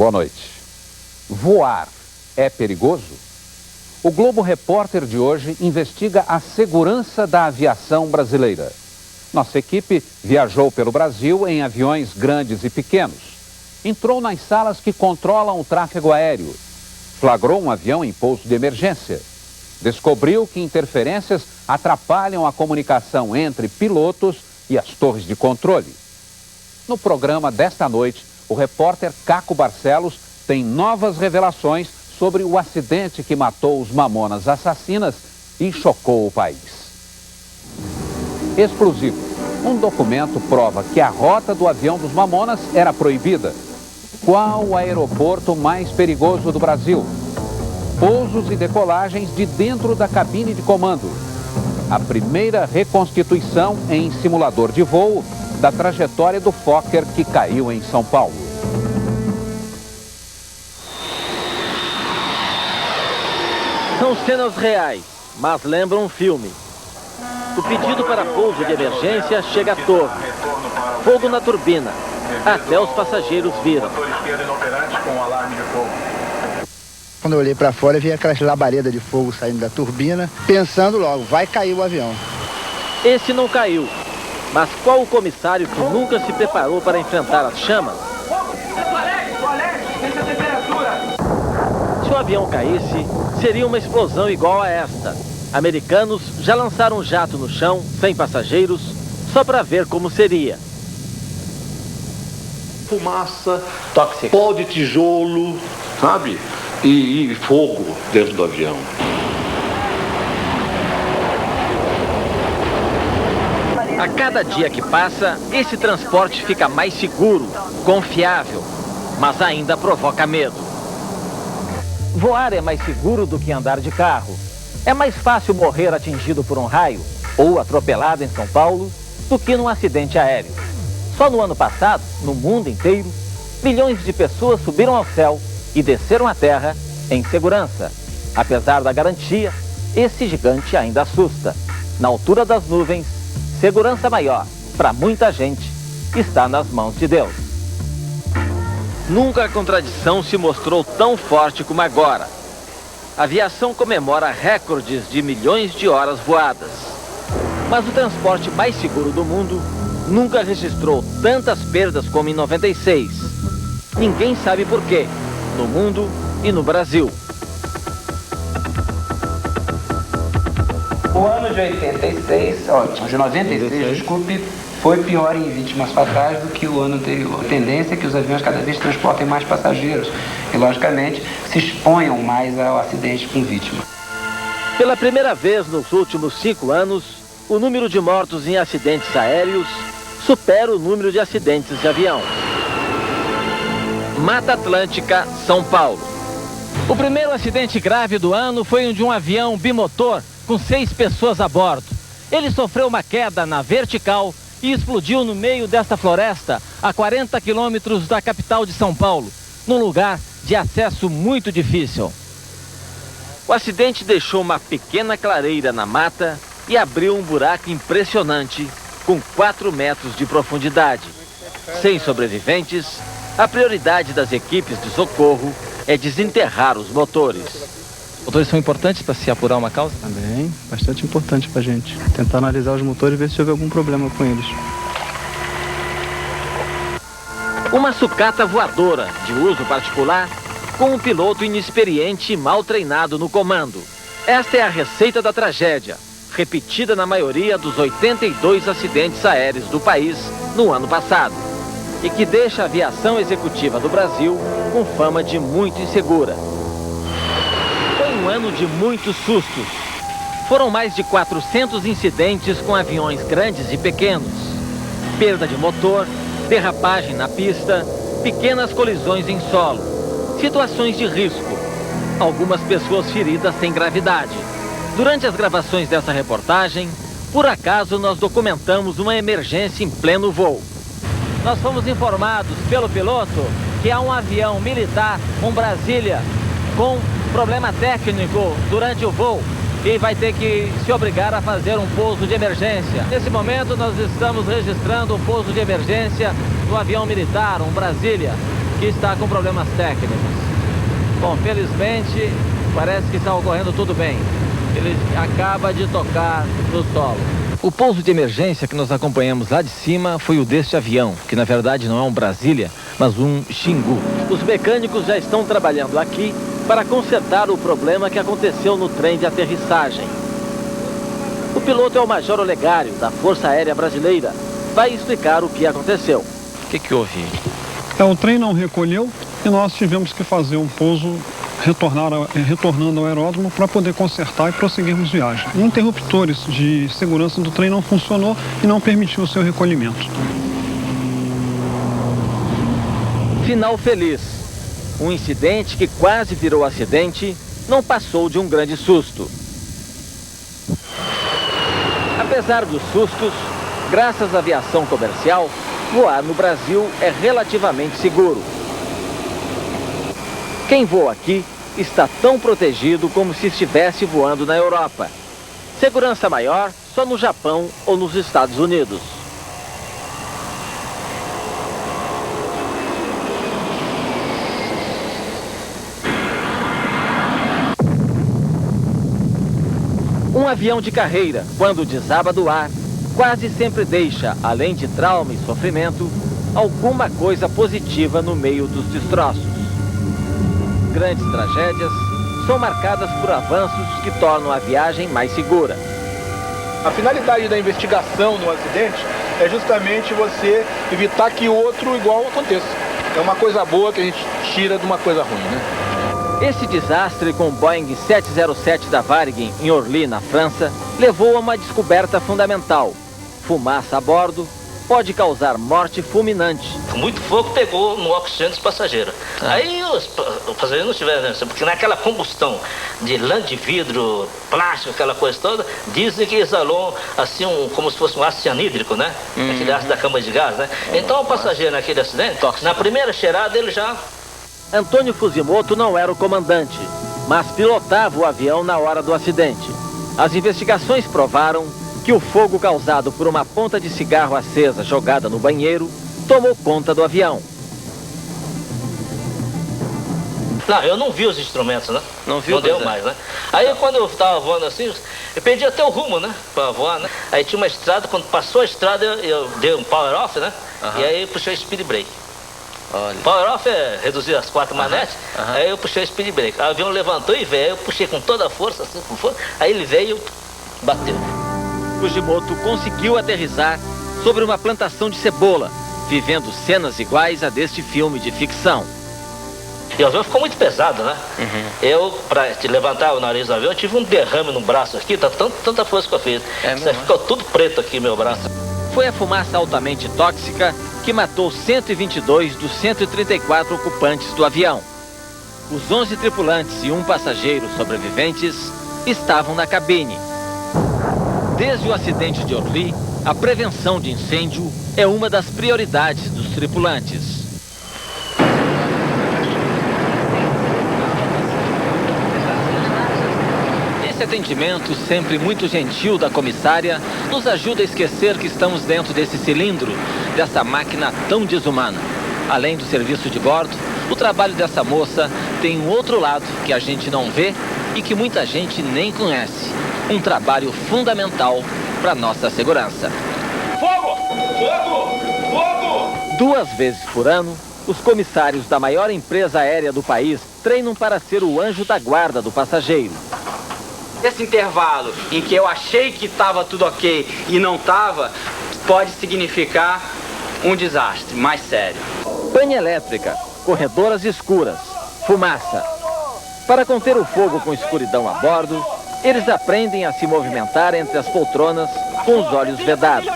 Boa noite. Voar é perigoso? O Globo Repórter de hoje investiga a segurança da aviação brasileira. Nossa equipe viajou pelo Brasil em aviões grandes e pequenos. Entrou nas salas que controlam o tráfego aéreo. Flagrou um avião em pouso de emergência. Descobriu que interferências atrapalham a comunicação entre pilotos e as torres de controle. No programa desta noite, o repórter Caco Barcelos tem novas revelações sobre o acidente que matou os Mamonas Assassinas e chocou o país. Explosivo. Um documento prova que a rota do avião dos Mamonas era proibida. Qual o aeroporto mais perigoso do Brasil? Pousos e decolagens de dentro da cabine de comando. A primeira reconstituição em simulador de voo da trajetória do Fokker que caiu em São Paulo. São cenas reais, mas lembram um filme. O pedido para pouso de emergência chega à torre. Fogo na turbina. Até os passageiros viram. Quando eu olhei para fora, eu vi aquelas labaredas de fogo saindo da turbina, pensando logo, vai cair o avião. Esse não caiu. Mas qual o comissário que nunca se preparou para enfrentar as chamas? Se o avião caísse, seria uma explosão igual a esta. Americanos já lançaram um jato no chão, sem passageiros, só para ver como seria. Fumaça, pó de tijolo, sabe? E fogo dentro do avião. A cada dia que passa, esse transporte fica mais seguro, confiável, mas ainda provoca medo. Voar é mais seguro do que andar de carro. É mais fácil morrer atingido por um raio ou atropelado em São Paulo do que num acidente aéreo. Só no ano passado, no mundo inteiro, milhões de pessoas subiram ao céu e desceram à terra em segurança. Apesar da garantia, esse gigante ainda assusta. Na altura das nuvens, segurança maior para muita gente está nas mãos de Deus. Nunca a contradição se mostrou tão forte como agora. A aviação comemora recordes de milhões de horas voadas. Mas o transporte mais seguro do mundo nunca registrou tantas perdas como em 96. Ninguém sabe por quê, no mundo e no Brasil. O ano de 86, de 96, desculpe, foi pior em vítimas fatais do que o ano anterior. A tendência é que os aviões cada vez transportem mais passageiros e, logicamente, se exponham mais ao acidente com vítima. Pela primeira vez nos últimos 5 anos, o número de mortos em acidentes aéreos supera o número de acidentes de avião. Mata Atlântica, São Paulo. O primeiro acidente grave do ano foi o de um avião bimotor com 6 pessoas a bordo. Ele sofreu uma queda na vertical e explodiu no meio desta floresta, a 40 quilômetros da capital de São Paulo, num lugar de acesso muito difícil. O acidente deixou uma pequena clareira na mata e abriu um buraco impressionante, com 4 metros de profundidade. Sem sobreviventes, a prioridade das equipes de socorro é desenterrar os motores. Os motores são importantes para se apurar uma causa? Também, bastante importante para a gente. Tentar analisar os motores e ver se houve algum problema com eles. Uma sucata voadora, de uso particular, com um piloto inexperiente e mal treinado no comando. Esta é a receita da tragédia, repetida na maioria dos 82 acidentes aéreos do país no ano passado, e que deixa a aviação executiva do Brasil com fama de muito insegura. Foi um ano de muitos sustos. Foram mais de 400 incidentes com aviões grandes e pequenos. Perda de motor, derrapagem na pista, pequenas colisões em solo, situações de risco, algumas pessoas feridas sem gravidade. Durante as gravações dessa reportagem, por acaso nós documentamos uma emergência em pleno voo. Nós fomos informados pelo piloto que há um avião militar, um Brasília, com problema técnico durante o voo e vai ter que se obrigar a fazer um pouso de emergência. Nesse momento nós estamos registrando um pouso de emergência do avião militar, um Brasília, que está com problemas técnicos. Bom, felizmente, parece que está ocorrendo tudo bem. Ele acaba de tocar no solo. O pouso de emergência que nós acompanhamos lá de cima foi o deste avião, que na verdade não é um Brasília, mas um Xingu. Os mecânicos já estão trabalhando aqui para consertar o problema que aconteceu no trem de aterrissagem. O piloto é o Major Olegário, da Força Aérea Brasileira. Vai explicar o que aconteceu. O que houve? O trem não recolheu e nós tivemos que fazer um pouso retornando ao aeródromo para poder consertar e prosseguirmos viagem. Interruptores de segurança do trem não funcionou e não permitiu o seu recolhimento. Final feliz. Um incidente que quase virou acidente não passou de um grande susto. Apesar dos sustos, graças à aviação comercial, voar no Brasil é relativamente seguro. Quem voa aqui está tão protegido como se estivesse voando na Europa. Segurança maior só no Japão ou nos Estados Unidos. Um avião de carreira, quando desaba do ar, quase sempre deixa, além de trauma e sofrimento, alguma coisa positiva no meio dos destroços. Grandes tragédias são marcadas por avanços que tornam a viagem mais segura. A finalidade da investigação no acidente é justamente você evitar que outro igual aconteça. É uma coisa boa que a gente tira de uma coisa ruim, né? Esse desastre com o Boeing 707 da Varig em Orly, na França, levou a uma descoberta fundamental. Fumaça a bordo pode causar morte fulminante. Muito fogo pegou no oxigênio dos passageiros. Aí os passageiros não tiveram, porque naquela combustão de lã de vidro, plástico, aquela coisa toda, dizem que exalou assim como se fosse um ácido cianídrico, né? Aquele ácido da cama de gás, né? Então o passageiro naquele acidente, na primeira cheirada ele já... Antônio Fujimoto não era o comandante, mas pilotava o avião na hora do acidente. As investigações provaram que o fogo causado por uma ponta de cigarro acesa jogada no banheiro tomou conta do avião. Não, eu não vi os instrumentos, né? Não viu? Não deu mais, né? Aí quando eu estava voando assim, eu perdi até o rumo, né? Para voar, né? Aí tinha uma estrada, quando passou a estrada eu dei um power off, né? E aí eu puxei o speed brake. Olha. Power off é reduzir as 4 manetes, aí eu puxei o speed brake. O avião levantou e veio, aí eu puxei com toda a força, assim, com força, aí ele veio e bateu. Fujimoto conseguiu aterrissar sobre uma plantação de cebola, vivendo cenas iguais a deste filme de ficção. E o avião ficou muito pesado, né? Eu, para levantar o nariz do avião, eu tive um derrame no braço aqui, tanta força que eu fiz. Ficou tudo preto aqui meu braço. Foi a fumaça altamente tóxica que matou 122 dos 134 ocupantes do avião. Os 11 tripulantes e um passageiro sobreviventes estavam na cabine. Desde o acidente de Orly, a prevenção de incêndio é uma das prioridades dos tripulantes. Esse atendimento, sempre muito gentil da comissária, nos ajuda a esquecer que estamos dentro desse cilindro, dessa máquina tão desumana. Além do serviço de bordo, o trabalho dessa moça tem um outro lado que a gente não vê e que muita gente nem conhece. Um trabalho fundamental para nossa segurança. Fogo! Fogo! Fogo! 2 vezes por ano, os comissários da maior empresa aérea do país treinam para ser o anjo da guarda do passageiro. Esse intervalo em que eu achei que estava tudo ok e não estava, pode significar um desastre mais sério. Pane elétrica, corredoras escuras, fumaça. Para conter o fogo com escuridão a bordo, eles aprendem a se movimentar entre as poltronas com os olhos vedados.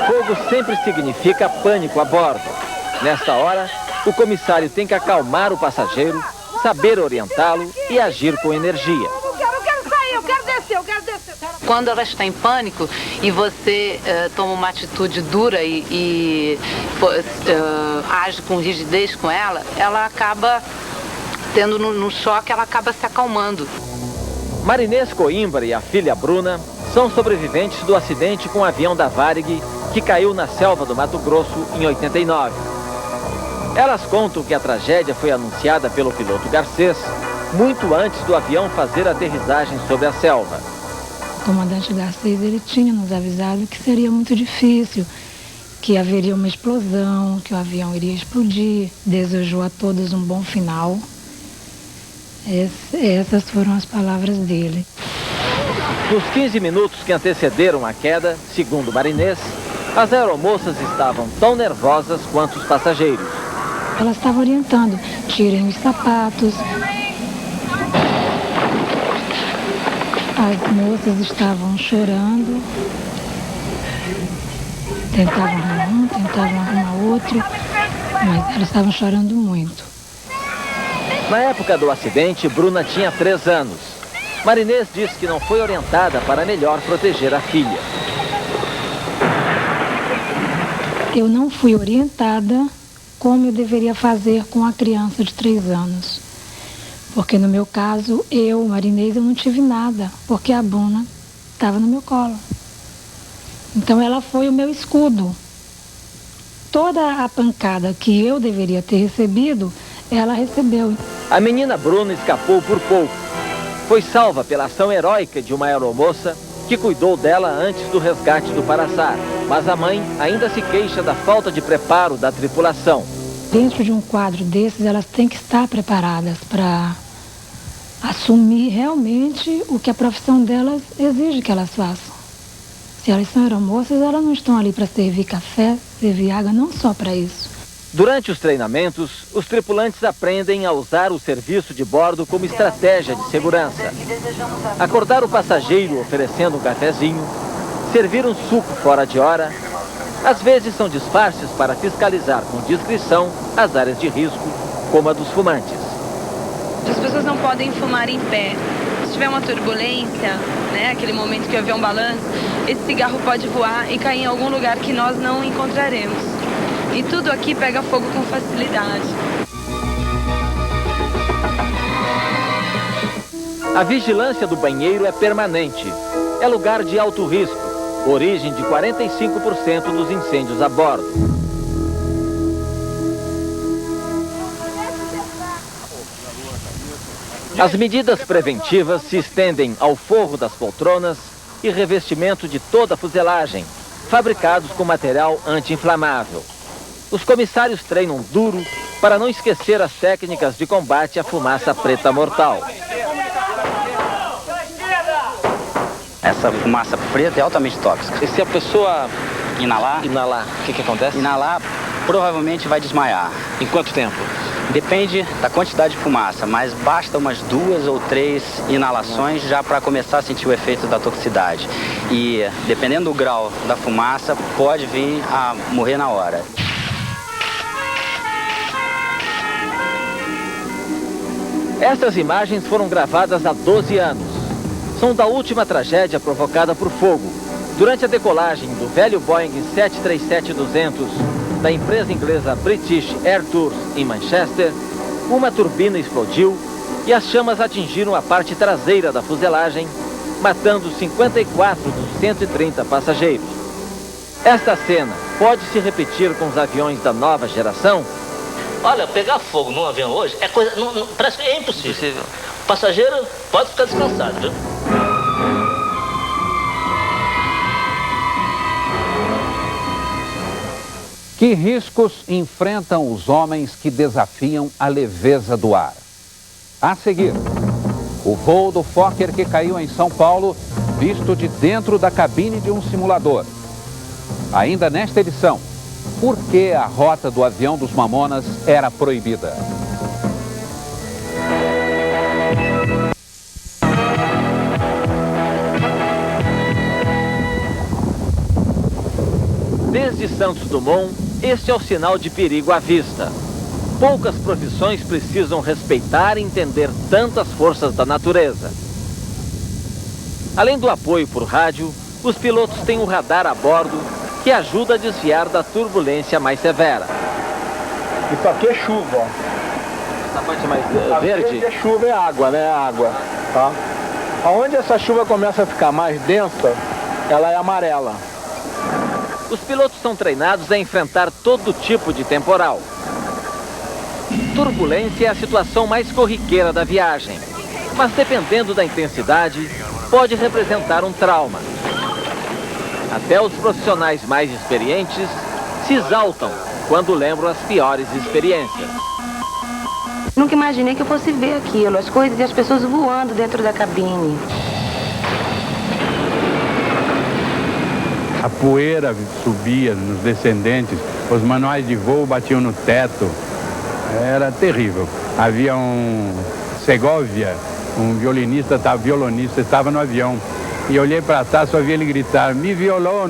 Fogo sempre significa pânico a bordo. Nesta hora, o comissário tem que acalmar o passageiro, saber orientá-lo e agir com energia. Eu quero sair, eu quero descer. Quando ela está em pânico e você toma uma atitude dura e age com rigidez com ela, ela acaba no choque, ela acaba se acalmando. Marinês Coimbra e a filha Bruna são sobreviventes do acidente com o avião da Varig, que caiu na selva do Mato Grosso em 89. Elas contam que a tragédia foi anunciada pelo piloto Garcês muito antes do avião fazer a aterrissagem sobre a selva. O comandante Garcês, ele tinha nos avisado que seria muito difícil, que haveria uma explosão, que o avião iria explodir, desejou a todos um bom final. Essas foram as palavras dele. Nos 15 minutos que antecederam a queda, segundo o marinês, as aeromoças estavam tão nervosas quanto os passageiros. Ela estava orientando, tirem os sapatos. As moças estavam chorando. Tentavam arrumar um, tentavam arrumar outro, mas elas estavam chorando muito. Na época do acidente, Bruna tinha 3 anos. Marinês disse que não foi orientada para melhor proteger a filha. Eu não fui orientada como eu deveria fazer com a criança de 3 anos. Porque no meu caso, Marinês, eu não tive nada, porque a Bruna estava no meu colo. Então ela foi o meu escudo. Toda a pancada que eu deveria ter recebido, ela recebeu. A menina Bruna escapou por pouco. Foi salva pela ação heróica de uma aeromoça que cuidou dela antes do resgate do Paraçá. Mas a mãe ainda se queixa da falta de preparo da tripulação. Dentro de um quadro desses, elas têm que estar preparadas para assumir realmente o que a profissão delas exige que elas façam. Se elas são aeromoças, elas não estão ali para servir café, servir água, não só para isso. Durante os treinamentos, os tripulantes aprendem a usar o serviço de bordo como estratégia de segurança. Acordar o passageiro oferecendo um cafezinho, servir um suco fora de hora, às vezes são disfarces para fiscalizar com discrição as áreas de risco, como a dos fumantes. As pessoas não podem fumar em pé. Se tiver uma turbulência, aquele momento que o avião balança, esse cigarro pode voar e cair em algum lugar que nós não encontraremos. E tudo aqui pega fogo com facilidade. A vigilância do banheiro é permanente. É lugar de alto risco, origem de 45% dos incêndios a bordo. As medidas preventivas se estendem ao forro das poltronas e revestimento de toda a fuselagem, fabricados com material anti-inflamável. Os comissários treinam duro para não esquecer as técnicas de combate à fumaça preta mortal. Essa fumaça preta é altamente tóxica. E se a pessoa inalar, o que acontece? Inalar, provavelmente vai desmaiar. Em quanto tempo? Depende da quantidade de fumaça, mas basta umas 2 ou 3 inalações já para começar a sentir o efeito da toxicidade. E dependendo do grau da fumaça, pode vir a morrer na hora. Essas imagens foram gravadas há 12 anos. São da última tragédia provocada por fogo. Durante a decolagem do velho Boeing 737-200 da empresa inglesa British Air Tours em Manchester, uma turbina explodiu e as chamas atingiram a parte traseira da fuselagem, matando 54 dos 130 passageiros. Esta cena pode se repetir com os aviões da nova geração? Olha, pegar fogo num avião hoje é coisa, parece que é impossível. O passageiro pode ficar descansado, viu? Que riscos enfrentam os homens que desafiam a leveza do ar? A seguir, o voo do Fokker que caiu em São Paulo, visto de dentro da cabine de um simulador. Ainda nesta edição, por que a rota do avião dos Mamonas era proibida? Desde Santos Dumont, este é o sinal de perigo à vista. Poucas profissões precisam respeitar e entender tantas forças da natureza. Além do apoio por rádio, os pilotos têm um radar a bordo que ajuda a desviar da turbulência mais severa. Isso aqui é chuva, ó. Essa parte mais verde? Aqui é chuva, é água, né? É água, tá? Aonde essa chuva começa a ficar mais densa, ela é amarela. Os pilotos são treinados a enfrentar todo tipo de temporal. Turbulência é a situação mais corriqueira da viagem, mas dependendo da intensidade, pode representar um trauma. Até os profissionais mais experientes se exaltam quando lembram as piores experiências. Nunca imaginei que eu fosse ver aquilo, as coisas e as pessoas voando dentro da cabine. A poeira subia nos descendentes, os manuais de voo batiam no teto. Era terrível. Havia um Segovia, um violonista estava no avião. E eu olhei para trás, só vi ele gritar, mi violão,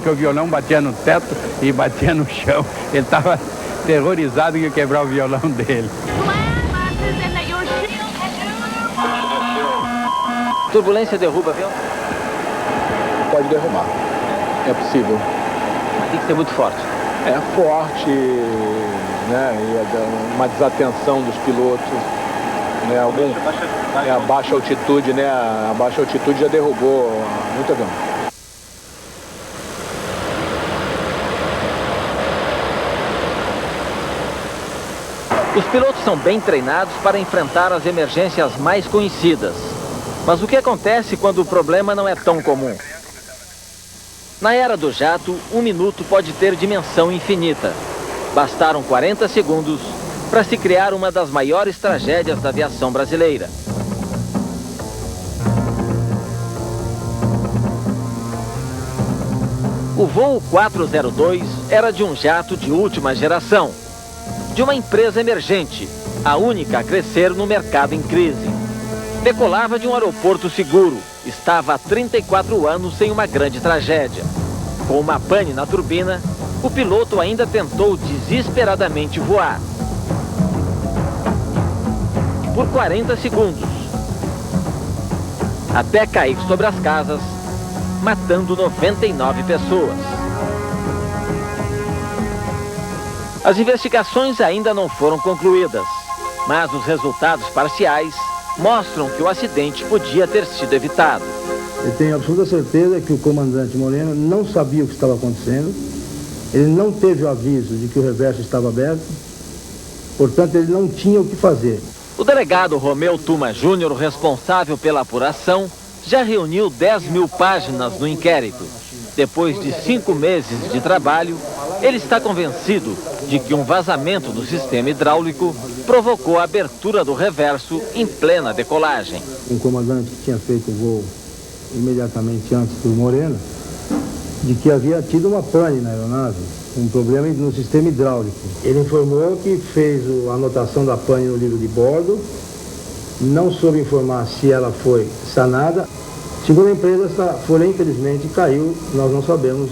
que o violão batia no teto e batia no chão. Ele estava terrorizado que ia quebrar o violão dele. Turbulência derruba avião? Pode derrubar. É possível. Tem que ser muito forte. É forte, né? E uma desatenção dos pilotos. Né? A baixa altitude, né? A baixa altitude já derrubou muito avião. Os pilotos são bem treinados para enfrentar as emergências mais conhecidas. Mas o que acontece quando o problema não é tão comum? Na era do jato, 1 minuto pode ter dimensão infinita. Bastaram 40 segundos para se criar uma das maiores tragédias da aviação brasileira. O voo 402 era de um jato de última geração, de uma empresa emergente, a única a crescer no mercado em crise. Decolava de um aeroporto seguro, estava há 34 anos sem uma grande tragédia. Com uma pane na turbina, o piloto ainda tentou desesperadamente voar. Por 40 segundos, até cair sobre as casas, matando 99 pessoas. As investigações ainda não foram concluídas, mas os resultados parciais mostram que o acidente podia ter sido evitado. Eu tenho absoluta certeza que o comandante Moreno não sabia o que estava acontecendo, ele não teve o aviso de que o reverso estava aberto, portanto ele não tinha o que fazer. O delegado Romeu Tuma Júnior, responsável pela apuração, já reuniu 10.000 páginas no inquérito. Depois de 5 meses de trabalho, ele está convencido de que um vazamento do sistema hidráulico provocou a abertura do reverso em plena decolagem. Um comandante que tinha feito o voo imediatamente antes do Moreno, de que havia tido uma pane na aeronave, um problema no sistema hidráulico. Ele informou que fez a anotação da pane no livro de bordo, não soube informar se ela foi sanada. Segundo a empresa, essa folha infelizmente caiu, nós não sabemos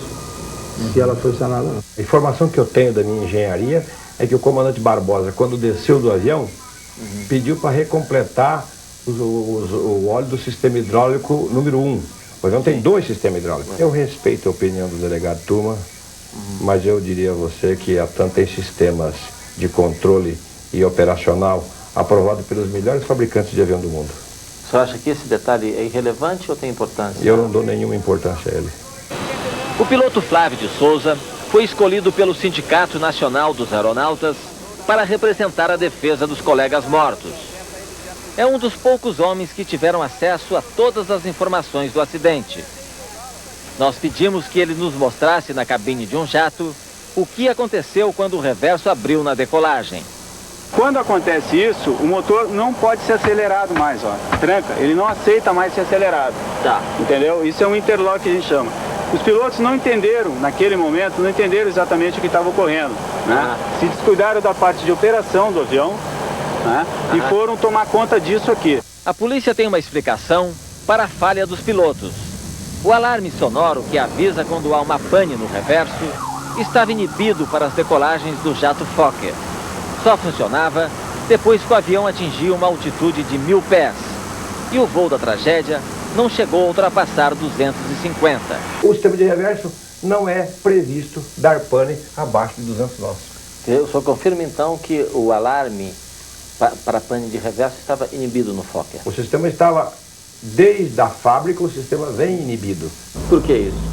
se ela foi sanada ou não. A informação que eu tenho da minha engenharia é que o comandante Barbosa, quando desceu do avião, pediu para recompletar o óleo do sistema hidráulico número 1. O avião tem 2 sistemas hidráulicos. Eu respeito a opinião do delegado Tuma, mas eu diria a você que a TAM tem sistemas de controle e operacional aprovado pelos melhores fabricantes de avião do mundo. O senhor acha que esse detalhe é irrelevante ou tem importância? Eu não dou nenhuma importância a ele. O piloto Flávio de Souza foi escolhido pelo Sindicato Nacional dos Aeronautas para representar a defesa dos colegas mortos. É um dos poucos homens que tiveram acesso a todas as informações do acidente. Nós pedimos que ele nos mostrasse na cabine de um jato o que aconteceu quando o reverso abriu na decolagem. Quando acontece isso, o motor não pode ser acelerado mais, ó. Tranca, ele não aceita mais ser acelerado. Tá. Entendeu? Isso é um interlock que a gente chama. Os pilotos não entenderam, naquele momento, não entenderam exatamente o que estava ocorrendo, né? Se descuidaram da parte de operação do avião, né? E foram tomar conta disso aqui. A polícia tem uma explicação para a falha dos pilotos. O alarme sonoro que avisa quando há uma pane no reverso estava inibido para as decolagens do jato Fokker. Só funcionava depois que o avião atingiu uma altitude de 1000 pés. E o voo da tragédia não chegou a ultrapassar 250. O sistema de reverso não é previsto dar pane abaixo de 200 nós. O senhor confirma então que o alarme para pane de reverso estava inibido no Fokker? O sistema estava desde a fábrica o sistema vem inibido. Por que isso?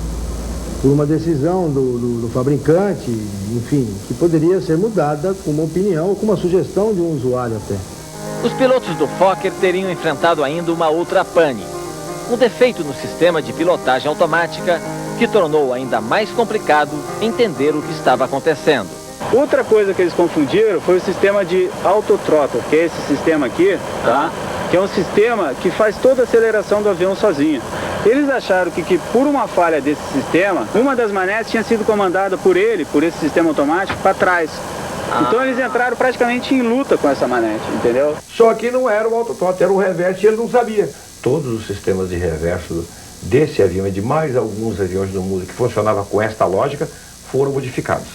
Por uma decisão do fabricante, enfim, que poderia ser mudada com uma opinião ou com uma sugestão de um usuário até. Os pilotos do Fokker teriam enfrentado ainda uma outra pane, um defeito no sistema de pilotagem automática que tornou ainda mais complicado entender o que estava acontecendo. Outra coisa que eles confundiram foi o sistema de autothrottle, que é esse sistema aqui, tá? Que é um sistema que faz toda a aceleração do avião sozinho. Eles acharam que por uma falha desse sistema, uma das manetes tinha sido comandada por esse sistema automático, para trás. Então eles entraram praticamente em luta com essa manete, entendeu? Só que não era o autothrottle, era o reverso e ele não sabia. Todos os sistemas de reverso desse avião e de mais alguns aviões do mundo que funcionavam com esta lógica foram modificados.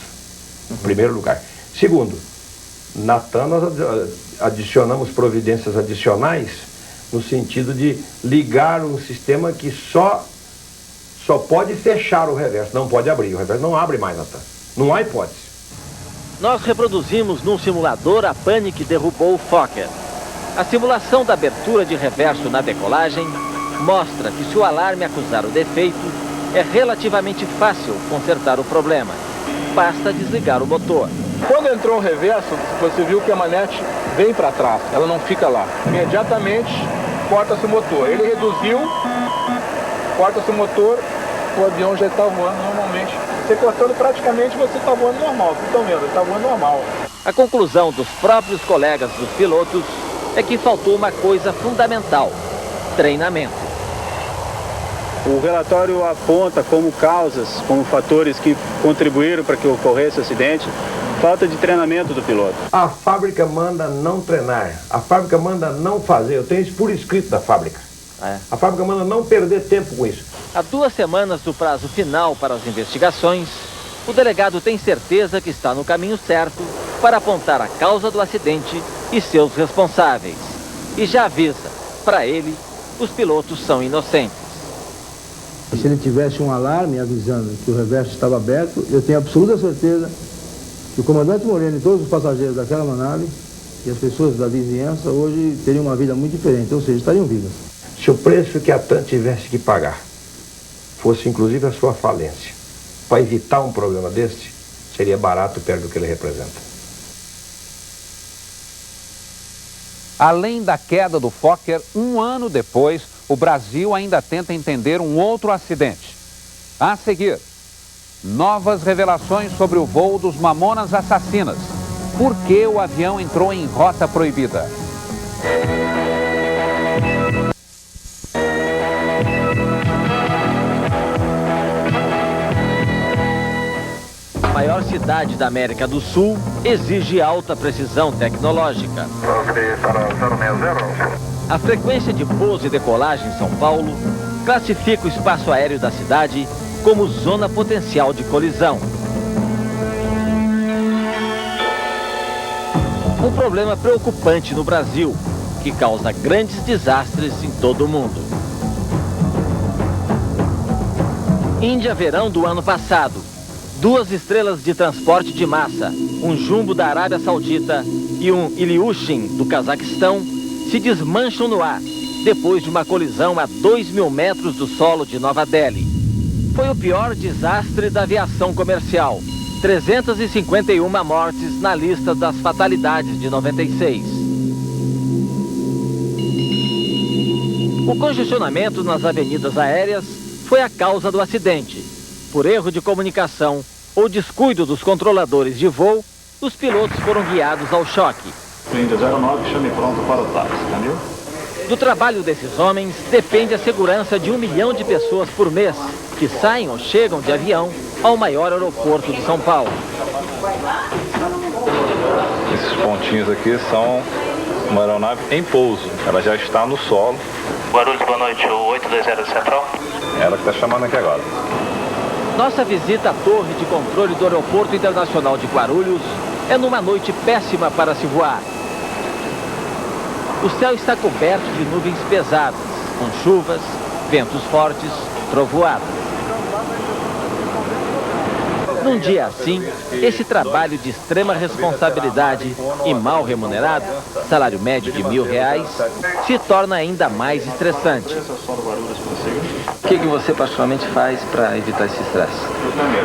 Em primeiro lugar. Segundo, na TAM nós adicionamos providências adicionais no sentido de ligar um sistema que só pode fechar o reverso, não pode abrir. O reverso não abre mais na TAM. Não há hipótese. Nós reproduzimos num simulador a pane que derrubou o Fokker. A simulação da abertura de reverso na decolagem mostra que se o alarme acusar o defeito, é relativamente fácil consertar o problema. Basta desligar o motor. Quando entrou o reverso, você viu que a manete vem para trás, ela não fica lá. Imediatamente corta-se o motor. Ele reduziu, corta-se o motor, o avião já está voando normalmente. Você cortando praticamente, você está voando normal. Vocês estão vendo, ele está voando normal. A conclusão dos próprios colegas dos pilotos é que faltou uma coisa fundamental: treinamento. O relatório aponta como causas, como fatores que contribuíram para que ocorresse o acidente, falta de treinamento do piloto. A fábrica manda não treinar, a fábrica manda não fazer, eu tenho isso por escrito da fábrica. A fábrica manda não perder tempo com isso. Há 2 semanas do prazo final para as investigações, o delegado tem certeza que está no caminho certo para apontar a causa do acidente e seus responsáveis. E já avisa, para ele, os pilotos são inocentes. Se ele tivesse um alarme avisando que o reverso estava aberto, eu tenho absoluta certeza que o comandante Moreno e todos os passageiros daquela aeronave e as pessoas da vizinhança hoje teriam uma vida muito diferente, ou seja, estariam vivas. Se o preço que a TAM tivesse que pagar fosse inclusive a sua falência, para evitar um problema desse, seria barato perto do que ele representa. Além da queda do Fokker, 1 ano depois, o Brasil ainda tenta entender um outro acidente. A seguir, novas revelações sobre o voo dos Mamonas Assassinas. Por que o avião entrou em rota proibida? A maior cidade da América do Sul exige alta precisão tecnológica. A frequência de pouso e decolagem em São Paulo classifica o espaço aéreo da cidade como zona potencial de colisão. Um problema preocupante no Brasil, que causa grandes desastres em todo o mundo. Índia verão do ano passado. 2 estrelas de transporte de massa, um jumbo da Arábia Saudita e um Ilyushin do Cazaquistão, se desmancham no ar, depois de uma colisão a 2.000 metros do solo de Nova Delhi. Foi o pior desastre da aviação comercial. 351 mortes na lista das fatalidades de 96. O congestionamento nas avenidas aéreas foi a causa do acidente. Por erro de comunicação ou descuido dos controladores de voo, os pilotos foram guiados ao choque. Índia 09, chame pronto para o táxi, entendeu? Do trabalho desses homens depende a segurança de 1 milhão de pessoas por mês, que saem ou chegam de avião ao maior aeroporto de São Paulo. Esses pontinhos aqui são uma aeronave em pouso, ela já está no solo. Guarulhos, boa noite, o 820 Central. Ela que está chamando aqui agora. Nossa visita à torre de controle do Aeroporto Internacional de Guarulhos é numa noite péssima para se voar. O céu está coberto de nuvens pesadas, com chuvas, ventos fortes, trovoadas. Num dia assim, esse trabalho de extrema responsabilidade e mal remunerado, salário médio de R$1.000, se torna ainda mais estressante. O que você particularmente faz para evitar esse estresse?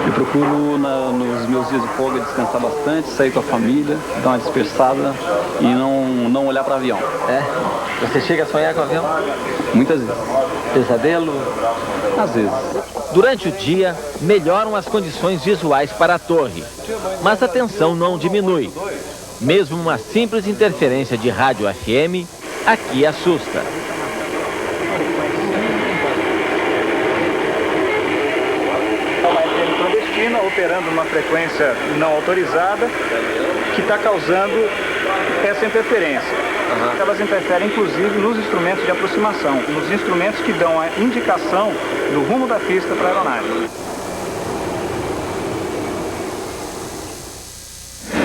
Eu procuro, nos meus dias de folga, descansar bastante, sair com a família, dar uma dispersada e não olhar para o avião. É? Você chega a sonhar com o avião? Muitas vezes. Pesadelo? Às vezes. Durante o dia, melhoram as condições visuais para a torre, mas a tensão não diminui. Mesmo uma simples interferência de rádio FM, aqui assusta. Operando numa frequência não autorizada, que está causando essa interferência. Elas interferem, inclusive, nos instrumentos de aproximação, nos instrumentos que dão a indicação do rumo da pista para a aeronave.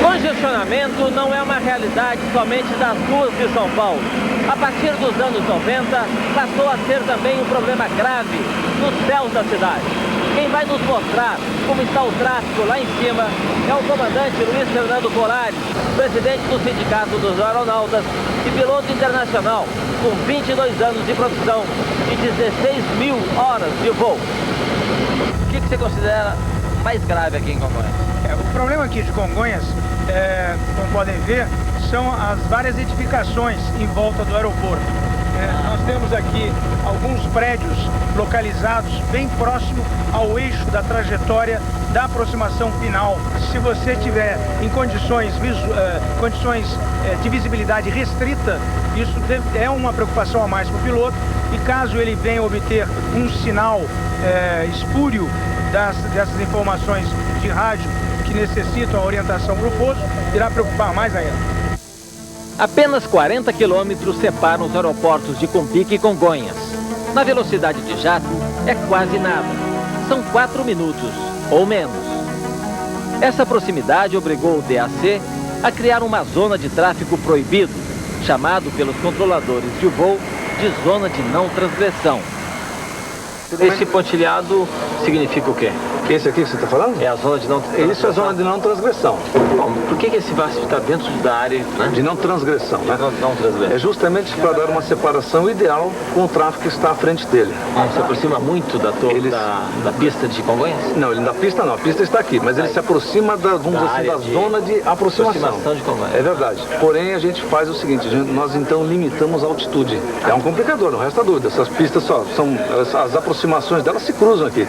Congestionamento não é uma realidade somente das ruas de São Paulo. A partir dos anos 90, passou a ser também um problema grave nos céus da cidade. Quem vai nos mostrar como está o tráfego lá em cima é o comandante Luiz Fernando Colares, presidente do Sindicato dos Aeronautas e piloto internacional, com 22 anos de profissão e 16.000 horas de voo. O que você considera mais grave aqui em Congonhas? O problema aqui de Congonhas, como podem ver, são as várias edificações em volta do aeroporto. Nós temos aqui alguns prédios localizados bem próximo ao eixo da trajetória da aproximação final. Se você estiver em condições de visibilidade restrita, isso é uma preocupação a mais para o piloto, e caso ele venha obter um sinal espúrio dessas informações de rádio que necessitam a orientação para o pouso, irá preocupar mais ainda. Apenas 40 quilômetros separam os aeroportos de Cumbica e Congonhas. Na velocidade de jato, é quase nada. São 4 minutos, ou menos. Essa proximidade obrigou o DAC a criar uma zona de tráfego proibido, chamado pelos controladores de voo de zona de não transgressão. Esse pontilhado significa o quê? Esse aqui que você está falando? É a zona de não transgressão. Isso é a zona de não transgressão. Bom, por que esse VASP está dentro da área, né? De não transgressão, né? Não transgressão. É justamente para dar uma separação ideal com o tráfego que está à frente dele. Se aproxima muito da torre da pista de Congonhas? Não, ele da pista não, a pista está aqui, mas ele se aproxima da zona de aproximação. De Congonhas. É verdade. Porém, a gente faz o seguinte, nós então limitamos a altitude. É um complicador, não resta dúvida. Essas pistas as aproximações delas se cruzam aqui.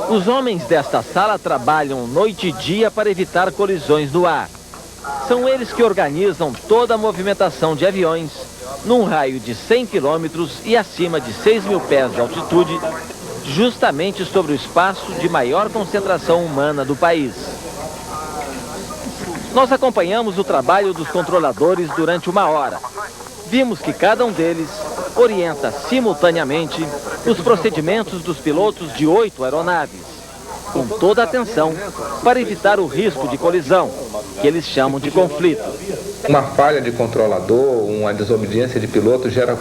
Os homens desta sala trabalham noite e dia para evitar colisões no ar. São eles que organizam toda a movimentação de aviões num raio de 100 quilômetros e acima de 6.000 pés de altitude, justamente sobre o espaço de maior concentração humana do país. Nós acompanhamos o trabalho dos controladores durante 1 hora. Vimos que cada um deles orienta simultaneamente os procedimentos dos pilotos de 8 aeronaves, com toda a atenção para evitar o risco de colisão, que eles chamam de conflito. Uma falha de controlador, uma desobediência de piloto gera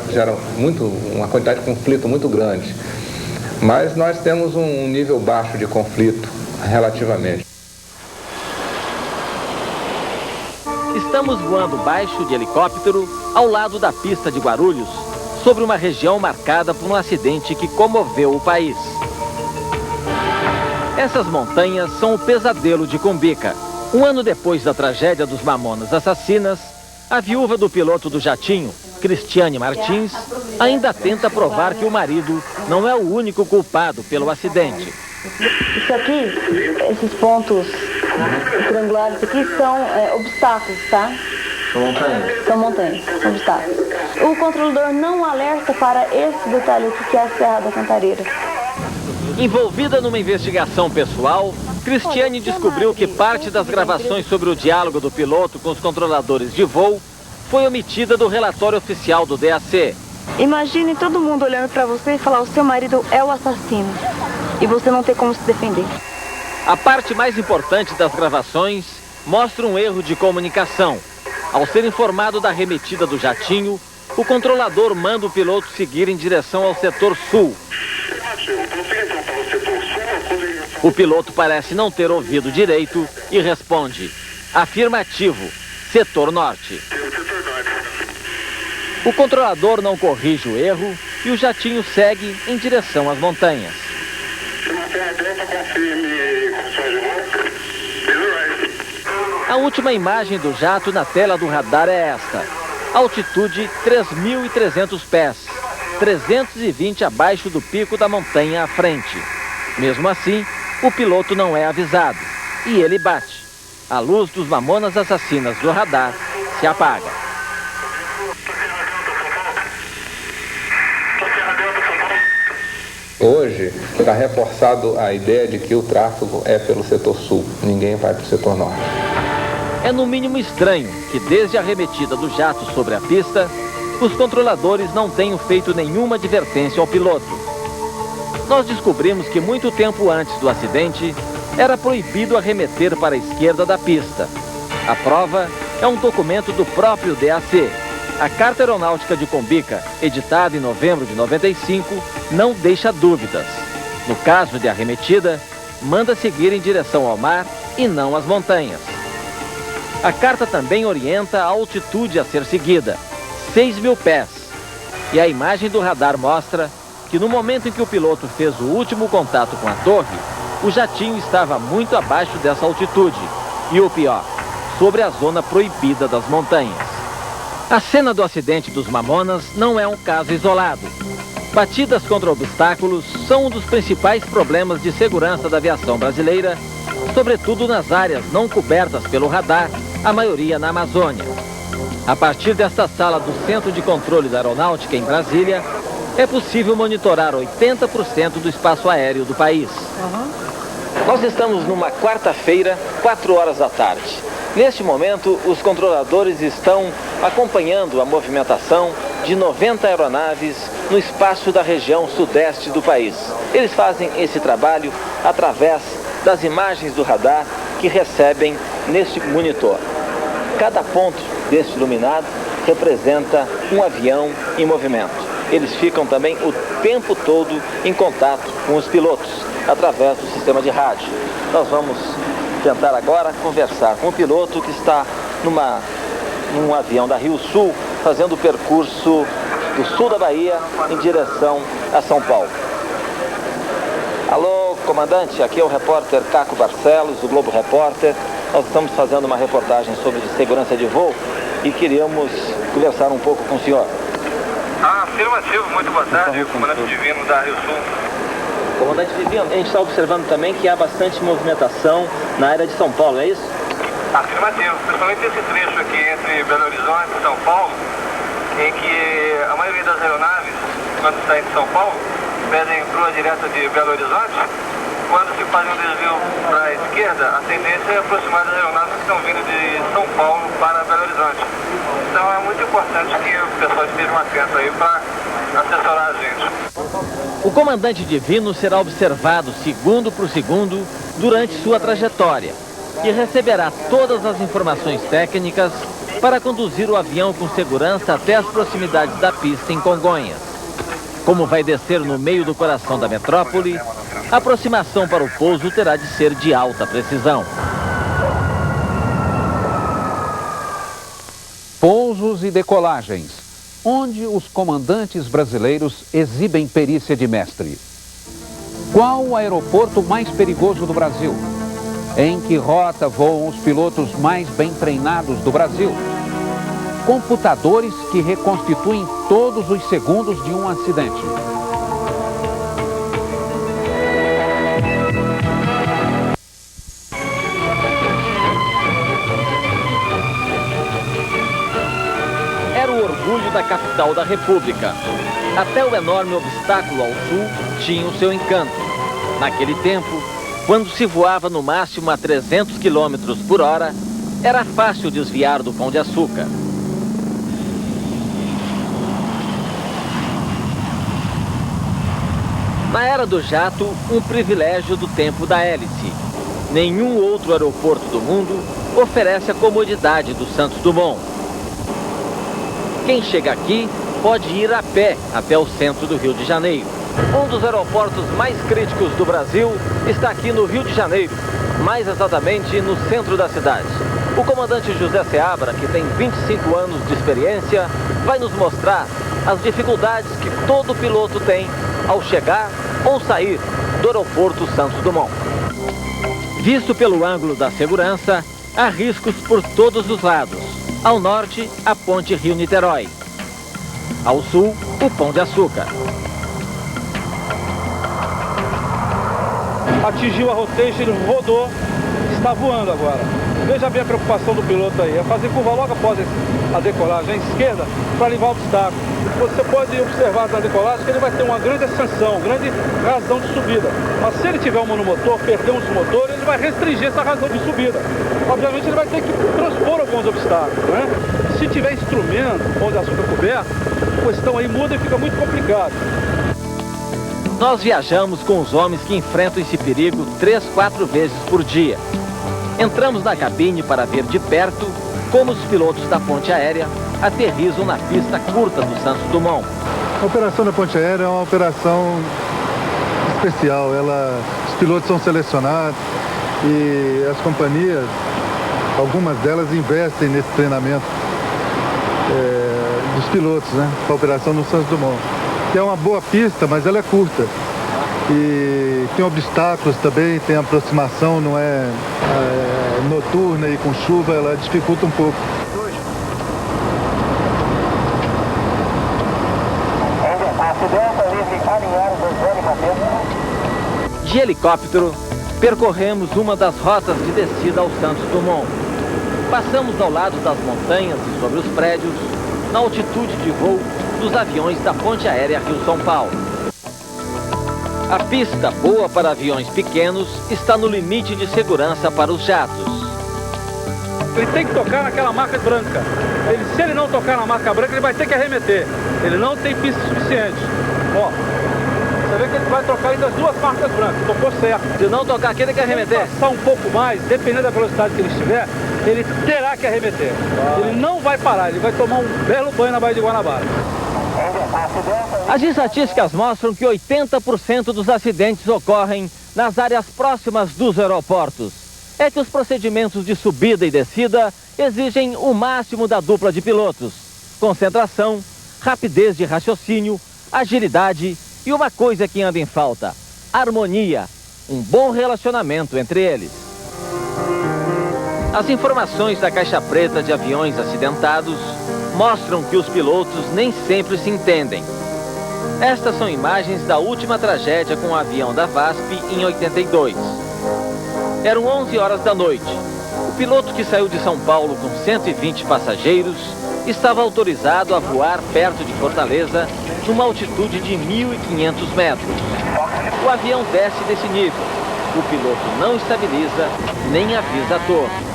uma quantidade de conflito muito grande. Mas nós temos um nível baixo de conflito, relativamente. Estamos voando baixo de helicóptero ao lado da pista de Guarulhos, sobre uma região marcada por um acidente que comoveu o país. Essas montanhas são o pesadelo de Cumbica. 1 ano depois da tragédia dos Mamonas Assassinas, a viúva do piloto do jatinho, Cristiane Martins, ainda tenta provar que o marido não é o único culpado pelo acidente. Isso aqui, esses pontos triangulares aqui são obstáculos, tá? São montanhas? São montanhas, são obstáculos. O controlador não alerta para esse detalhe aqui, que é a Serra da Cantareira. Envolvida numa investigação pessoal, Cristiane descobriu que parte das gravações sobre o diálogo do piloto com os controladores de voo foi omitida do relatório oficial do DAC. Imagine todo mundo olhando para você e falar: o seu marido é o assassino, e você não tem como se defender. A parte mais importante das gravações mostra um erro de comunicação. Ao ser informado da arremetida do jatinho, o controlador manda o piloto seguir em direção ao setor sul. O piloto parece não ter ouvido direito e responde: afirmativo, setor norte. O controlador não corrige o erro e o jatinho segue em direção às montanhas. A última imagem do jato na tela do radar é esta. Altitude 3.300 pés, 320 abaixo do pico da montanha à frente. Mesmo assim, o piloto não é avisado e ele bate. A luz dos mamonas assassinas do radar se apaga. Hoje está reforçado a ideia de que o tráfego é pelo setor sul, ninguém vai para o setor norte. É no mínimo estranho que desde a arremetida do jato sobre a pista, os controladores não tenham feito nenhuma advertência ao piloto. Nós descobrimos que muito tempo antes do acidente, era proibido arremeter para a esquerda da pista. A prova é um documento do próprio DAC. A Carta Aeronáutica de Cumbica, editada em novembro de 95, não deixa dúvidas. No caso de arremetida, manda seguir em direção ao mar e não às montanhas. A carta também orienta a altitude a ser seguida, 6.000 pés. E a imagem do radar mostra que no momento em que o piloto fez o último contato com a torre, o jatinho estava muito abaixo dessa altitude. E o pior, sobre a zona proibida das montanhas. A cena do acidente dos Mamonas não é um caso isolado. Batidas contra obstáculos são um dos principais problemas de segurança da aviação brasileira, sobretudo nas áreas não cobertas pelo radar, a maioria na Amazônia. A partir desta sala do Centro de Controle da Aeronáutica em Brasília, é possível monitorar 80% do espaço aéreo do país. Nós estamos numa quarta-feira, 4 horas da tarde. Neste momento, os controladores estão acompanhando a movimentação de 90 aeronaves no espaço da região sudeste do país. Eles fazem esse trabalho através das imagens do radar que recebem neste monitor. Cada ponto deste iluminado representa um avião em movimento. Eles ficam também o tempo todo em contato com os pilotos, através do sistema de rádio. Nós vamos tentar agora conversar com o piloto que está num avião da Rio Sul, fazendo o percurso do sul da Bahia em direção a São Paulo. Alô, comandante, aqui é o repórter Caco Barcelos, do Globo Repórter. Nós estamos fazendo uma reportagem sobre segurança de voo e queríamos conversar um pouco com o senhor. Afirmativo, muito boa tarde, comandante Divino da Rio Sul. Comandante Divino, a gente está observando também que há bastante movimentação na área de São Paulo, é isso? Afirmativo, principalmente esse trecho aqui entre Belo Horizonte e São Paulo, em que a maioria das aeronaves, quando saem de São Paulo, pedem proa direta de Belo Horizonte. Quando se faz um desvio para a esquerda, a tendência é aproximar das aeronaves que estão vindo de São Paulo para Belo Horizonte. Então é muito importante que o pessoal esteja atento aí para assessorar a gente. O comandante Divino será observado segundo por segundo durante sua trajetória e receberá todas as informações técnicas para conduzir o avião com segurança até as proximidades da pista em Congonhas. Como vai descer no meio do coração da metrópole, a aproximação para o pouso terá de ser de alta precisão. Pousos e decolagens, onde os comandantes brasileiros exibem perícia de mestre. Qual o aeroporto mais perigoso do Brasil? Em que rota voam os pilotos mais bem treinados do Brasil? Computadores que reconstituem todos os segundos de um acidente. Era o orgulho da capital da República. Até o enorme obstáculo ao sul tinha o seu encanto. Naquele tempo, quando se voava no máximo a 300 km por hora, era fácil desviar do Pão de Açúcar. Na era do jato, um privilégio do tempo da hélice. Nenhum outro aeroporto do mundo oferece a comodidade do Santos Dumont. Quem chega aqui pode ir a pé até o centro do Rio de Janeiro. Um dos aeroportos mais críticos do Brasil está aqui no Rio de Janeiro, mais exatamente no centro da cidade. O comandante José Seabra, que tem 25 anos de experiência, vai nos mostrar as dificuldades que todo piloto tem ao chegar ou sair do aeroporto Santos Dumont. Visto pelo ângulo da segurança, há riscos por todos os lados. Ao norte, a ponte Rio-Niterói. Ao sul, o Pão de Açúcar. Atingiu a rotation, ele rodou, está voando agora. Veja bem a preocupação do piloto aí, é fazer curva logo após a decolagem à esquerda para livrar o obstáculo. Você pode observar na decolagem que ele vai ter uma grande ascensão, grande razão de subida. Mas se ele tiver um monomotor, perder um dos motores, ele vai restringir essa razão de subida. Obviamente ele vai ter que transpor alguns obstáculos, né? Se tiver instrumento, Pão de Açúcar coberto, a questão aí muda e fica muito complicado. Nós viajamos com os homens que enfrentam esse perigo 3, 4 vezes por dia. Entramos na cabine para ver de perto como os pilotos da ponte aérea aterrissam na pista curta do Santos Dumont. A operação da ponte aérea é uma operação especial. Os pilotos são selecionados e as companhias, algumas delas investem nesse treinamento dos pilotos, né, para a operação no Santos Dumont. Que é uma boa pista, mas ela é curta. E tem obstáculos também, tem aproximação, não é noturna e com chuva, ela dificulta um pouco. De helicóptero, percorremos uma das rotas de descida ao Santos Dumont. Passamos ao lado das montanhas e sobre os prédios, na altitude de voo dos aviões da Ponte Aérea Rio-São Paulo. A pista, boa para aviões pequenos, está no limite de segurança para os jatos. Ele tem que tocar naquela marca branca. Se ele não tocar na marca branca, ele vai ter que arremeter. Ele não tem pista suficiente. Ó, você vê que ele vai tocar ainda as duas marcas brancas. Tocou certo. Se não tocar aqui, ele tem que arremeter. Se ele passar um pouco mais, dependendo da velocidade que ele estiver, ele terá que arremeter. Ele não vai parar, ele vai tomar um belo banho na Baía de Guanabara. As estatísticas mostram que 80% dos acidentes ocorrem nas áreas próximas dos aeroportos. É que os procedimentos de subida e descida exigem o máximo da dupla de pilotos: concentração, rapidez de raciocínio, agilidade e uma coisa que anda em falta: harmonia, um bom relacionamento entre eles. As informações da caixa preta de aviões acidentados mostram que os pilotos nem sempre se entendem. Estas são imagens da última tragédia com o avião da VASP em 82. Eram 11 horas da noite. O piloto, que saiu de São Paulo com 120 passageiros, estava autorizado a voar perto de Fortaleza, numa altitude de 1.500 metros. O avião desce desse nível. O piloto não estabiliza, nem avisa a torre.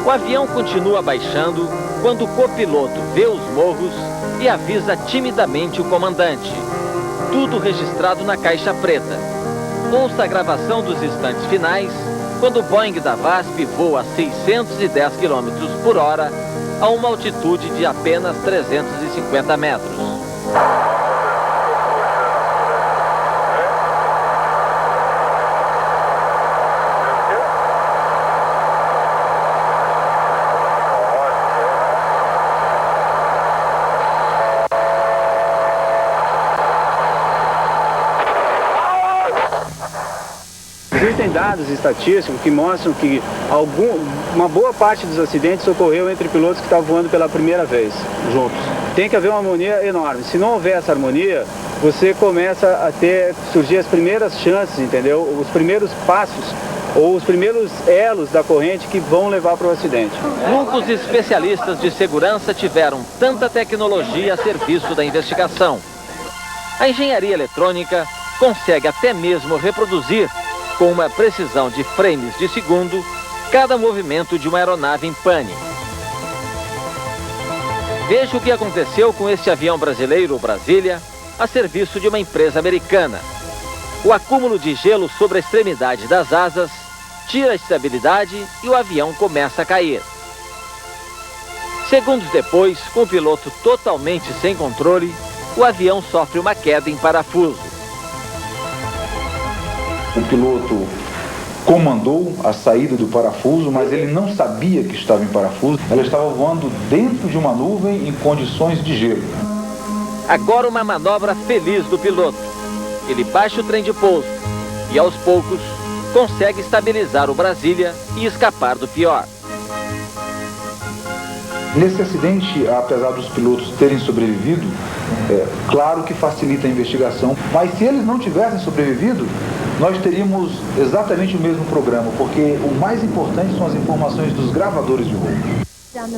O avião continua baixando quando o copiloto vê os morros e avisa timidamente o comandante. Tudo registrado na caixa preta. Ouça a gravação dos instantes finais, quando o Boeing da VASP voa a 610 km por hora a uma altitude de apenas 350 metros. Existem dados estatísticos que mostram que uma boa parte dos acidentes ocorreu entre pilotos que estavam voando pela primeira vez, juntos. Tem que haver uma harmonia enorme. Se não houver essa harmonia, você começa a surgir as primeiras chances, entendeu? Os primeiros passos ou os primeiros elos da corrente que vão levar para o acidente. Nunca os especialistas de segurança tiveram tanta tecnologia a serviço da investigação. A engenharia eletrônica consegue até mesmo reproduzir, com uma precisão de frames de segundo, cada movimento de uma aeronave em pane. Veja o que aconteceu com este avião brasileiro, o Brasília, a serviço de uma empresa americana. O acúmulo de gelo sobre a extremidade das asas tira a estabilidade e o avião começa a cair. Segundos depois, com o piloto totalmente sem controle, o avião sofre uma queda em parafuso. O piloto comandou a saída do parafuso, mas ele não sabia que estava em parafuso. Ela estava voando dentro de uma nuvem em condições de gelo. Agora uma manobra feliz do piloto. Ele baixa o trem de pouso e, aos poucos, consegue estabilizar o Brasília e escapar do pior. Nesse acidente, apesar dos pilotos terem sobrevivido, claro que facilita a investigação, mas se eles não tivessem sobrevivido, nós teríamos exatamente o mesmo programa, porque o mais importante são as informações dos gravadores de voo.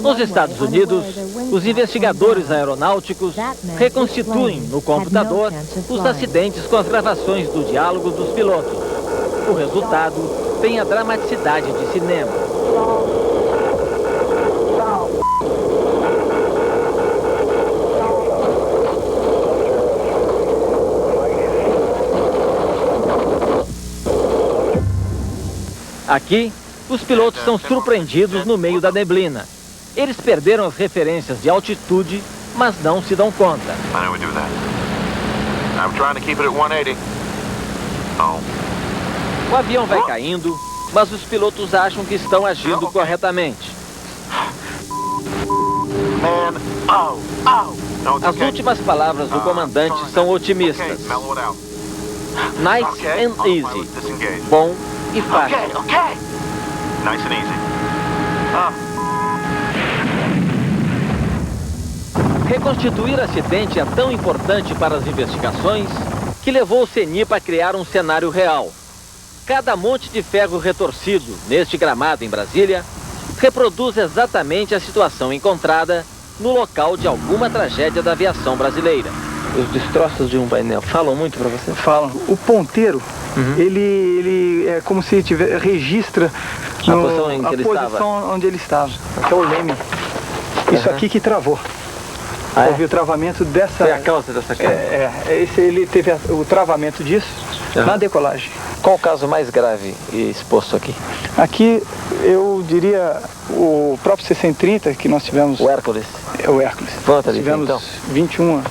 Nos Estados Unidos, os investigadores aeronáuticos reconstituem no computador os acidentes com as gravações do diálogo dos pilotos. O resultado tem a dramaticidade de cinema. Aqui, os pilotos são surpreendidos no meio da neblina. Eles perderam as referências de altitude, mas não se dão conta. O avião vai caindo, mas os pilotos acham que estão agindo corretamente. As últimas palavras do comandante são otimistas. Nice and easy. Bom e fácil. Nice and easy. Reconstituir acidente é tão importante para as investigações que levou o CENIPA a criar um cenário real. Cada monte de ferro retorcido neste gramado em Brasília reproduz exatamente a situação encontrada no local de alguma tragédia da aviação brasileira. Os destroços de um painel falam muito para você? Falam. O ponteiro, ele é como se registra a posição em que ele estava. Onde ele estava. Que é o leme. Isso aqui que travou. Houve o travamento dessa... Foi a causa dessa queda? Ele teve o travamento disso na decolagem. Qual o caso mais grave exposto aqui? Aqui, eu diria, o próprio C-130 que nós tivemos... O Hércules? O Hércules. Quanto ali, tivemos então? 21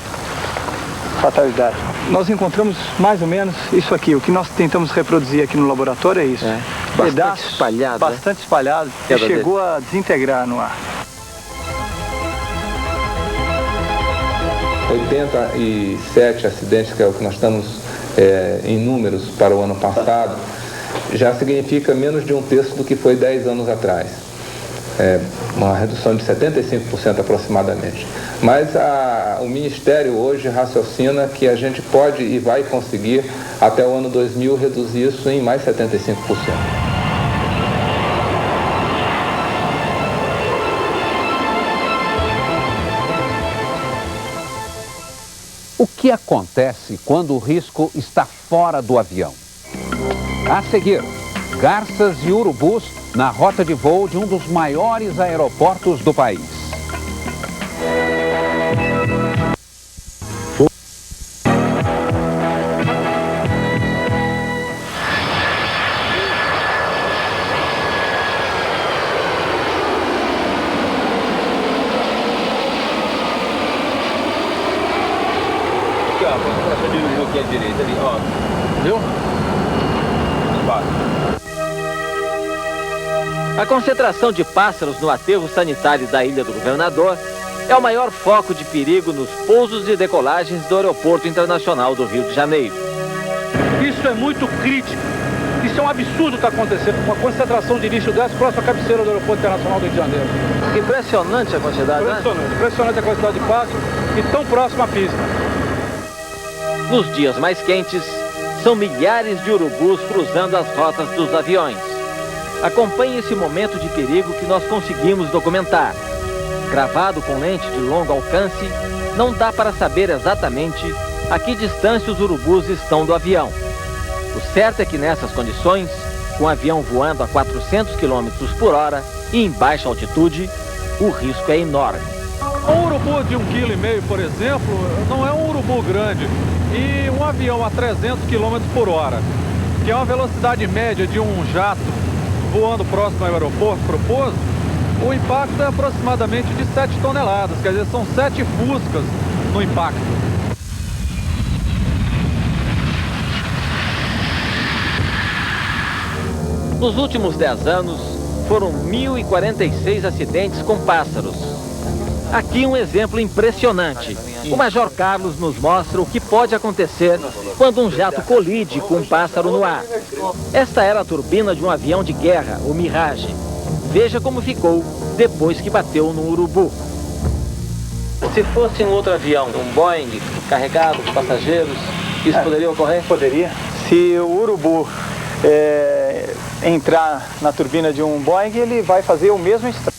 fatalidades. Nós encontramos mais ou menos isso aqui. O que nós tentamos reproduzir aqui no laboratório é isso. Bastante espalhado. Bastante espalhado. E chegou a desintegrar no ar. 87 acidentes, que é o que nós estamos em números para o ano passado, já significa menos de um terço do que foi 10 anos atrás. Uma redução de 75% aproximadamente. Mas o Ministério hoje raciocina que a gente pode e vai conseguir, até o ano 2000, reduzir isso em mais 75%. O que acontece quando o risco está fora do avião? A seguir, garças e urubus na rota de voo de um dos maiores aeroportos do país. Aqui à direita ali, ó. Viu? A concentração de pássaros no aterro sanitário da Ilha do Governador é o maior foco de perigo nos pousos e decolagens do Aeroporto Internacional do Rio de Janeiro. Isso é muito crítico. Isso é um absurdo que está acontecendo. Uma concentração de lixo dessa próxima à cabeceira do Aeroporto Internacional do Rio de Janeiro. Impressionante a quantidade, impressionante a quantidade de pássaros e tão próximo à pista. Nos dias mais quentes, são milhares de urubus cruzando as rotas dos aviões. Acompanhe esse momento de perigo que nós conseguimos documentar. Gravado com lente de longo alcance, não dá para saber exatamente a que distância os urubus estão do avião. O certo é que nessas condições, com o avião voando a 400 km por hora e em baixa altitude, o risco é enorme. Um urubu de 1,5 kg, por exemplo, não é um urubu grande. E um avião a 300 km por hora, que é uma velocidade média de um jato voando próximo ao aeroporto, para o pouso, o impacto é aproximadamente de 7 toneladas, quer dizer, são 7 fuscas no impacto. Nos últimos 10 anos, foram 1.046 acidentes com pássaros. Aqui um exemplo impressionante. O Major Carlos nos mostra o que pode acontecer quando um jato colide com um pássaro no ar. Esta era a turbina de um avião de guerra, o Mirage. Veja como ficou depois que bateu no urubu. Se fosse um outro avião, um Boeing, carregado com passageiros, isso poderia ocorrer? Poderia. Se o urubu entrar na turbina de um Boeing, ele vai fazer o mesmo estrago.